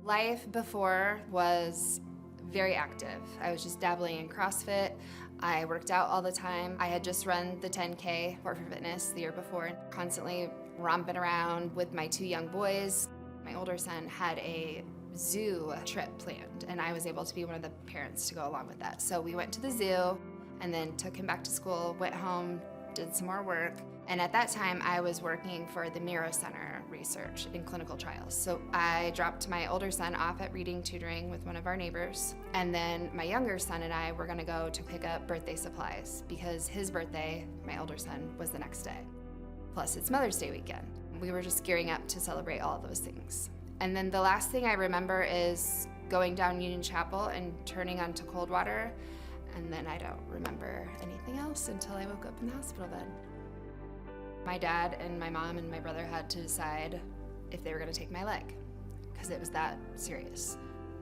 Life before was very active. I was just dabbling in CrossFit. I worked out all the time. I had just run the 10K for fitness the year before, constantly romping around with my two young boys. My older son had a zoo trip planned, and I was able to be one of the parents to go along with that. So we went to the zoo and then took him back to school, went home, did some more work. And at that time, I was working for the Miro Center research in clinical trials. So I dropped my older son off at reading tutoring with one of our neighbors. And then my younger son and I were gonna go to pick up birthday supplies because his birthday, my older son, was the next day. Plus it's Mother's Day weekend. We were just gearing up to celebrate all of those things. And then the last thing I remember is going down Union Chapel and turning onto cold water. And then I don't remember anything else until I woke up in the hospital bed. My dad and my mom and my brother had to decide if they were gonna take my leg, because it was that serious.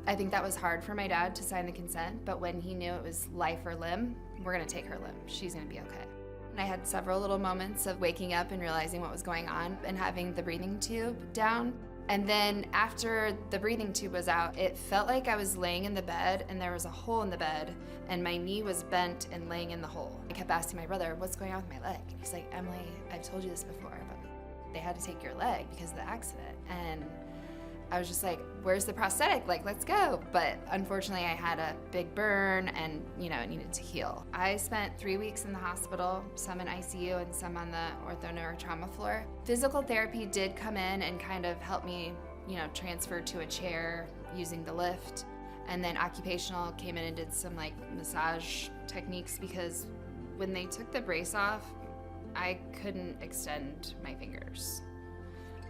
I think that was hard for my dad to sign the consent, but when he knew it was life or limb, we're gonna take her limb, she's gonna be okay. And I had several little moments of waking up and realizing what was going on and having the breathing tube down. And then after the breathing tube was out, it felt like I was laying in the bed and there was a hole in the bed and my knee was bent and laying in the hole. I kept asking my brother, what's going on with my leg? And he's like, Emily, I've told you this before, but they had to take your leg because of the accident. And I was just like, where's the prosthetic? Like, let's go. But unfortunately, I had a big burn and, it needed to heal. I spent 3 weeks in the hospital, some in ICU and some on the ortho-neurotrauma floor. Physical therapy did come in and kind of help me, transfer to a chair using the lift. And then occupational came in and did some massage techniques because when they took the brace off, I couldn't extend my fingers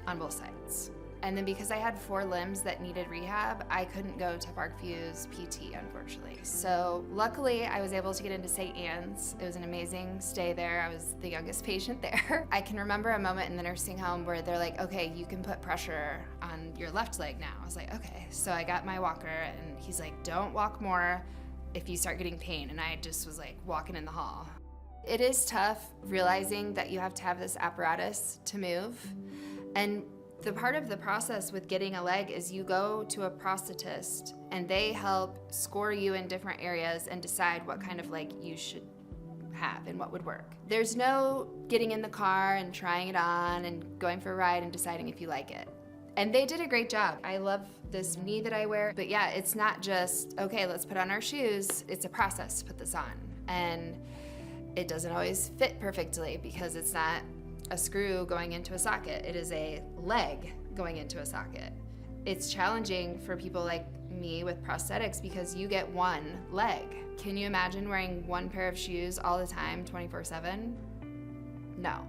on both sides. And then because I had 4 limbs that needed rehab, I couldn't go to Parkview's PT, unfortunately. So luckily, I was able to get into St. Anne's. It was an amazing stay there. I was the youngest patient there. I can remember a moment in the nursing home where they're like, okay, you can put pressure on your left leg now. I was like, okay. So I got my walker and he's like, don't walk more if you start getting pain. And I just was like walking in the hall. It is tough realizing that you have to have this apparatus to move. And the part of the process with getting a leg is you go to a prosthetist and they help score you in different areas and decide what kind of leg you should have and what would work. There's no getting in the car and trying it on and going for a ride and deciding if you like it. And they did a great job. I love this knee that I wear, but yeah, it's not just, okay, let's put on our shoes. It's a process to put this on. And it doesn't always fit perfectly because it's not a screw going into a socket. It is a leg going into a socket. It's challenging for people like me with prosthetics because you get one leg. Can you imagine wearing one pair of shoes all the time, 24/7? No.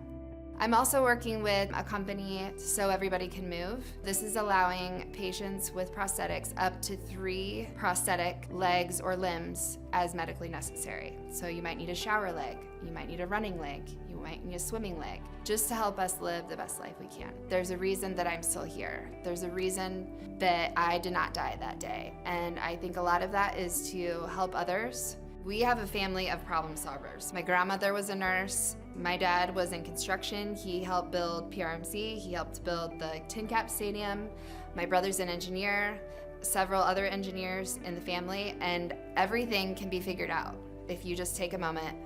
I'm also working with a company so everybody can move. This is allowing patients with prosthetics up to 3 prosthetic legs or limbs as medically necessary. So you might need a shower leg, you might need a running leg, you might need a swimming leg, just to help us live the best life we can. There's a reason that I'm still here. There's a reason that I did not die that day. And I think a lot of that is to help others. We have a family of problem solvers. My grandmother was a nurse. My dad was in construction. He helped build PRMC. He helped build the Tin Cap Stadium. My brother's an engineer, several other engineers in the family, and everything can be figured out if you just take a moment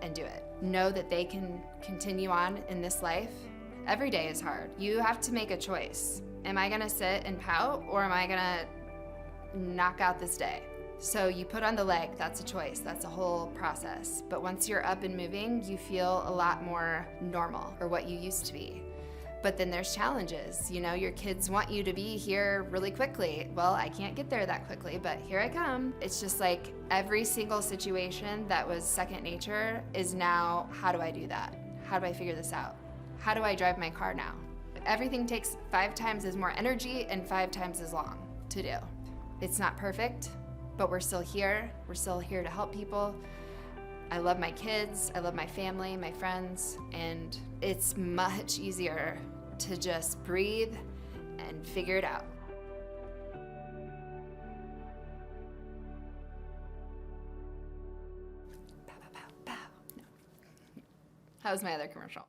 and do it. Know that they can continue on in this life. Every day is hard. You have to make a choice. Am I gonna sit and pout, or am I gonna knock out this day? So you put on the leg, that's a choice, that's a whole process. But once you're up and moving, you feel a lot more normal, or what you used to be. But then there's challenges. Your kids want you to be here really quickly. Well, I can't get there that quickly, but here I come. It's just like every single situation that was second nature is now, how do I do that? How do I figure this out? How do I drive my car now? Everything takes 5 times as more energy and 5 times as long to do. It's not perfect, but we're still here. We're still here to help people. I love my kids, I love my family, my friends, and it's much easier to just breathe and figure it out. Pow, pow, pow, pow. No. That was my other commercial.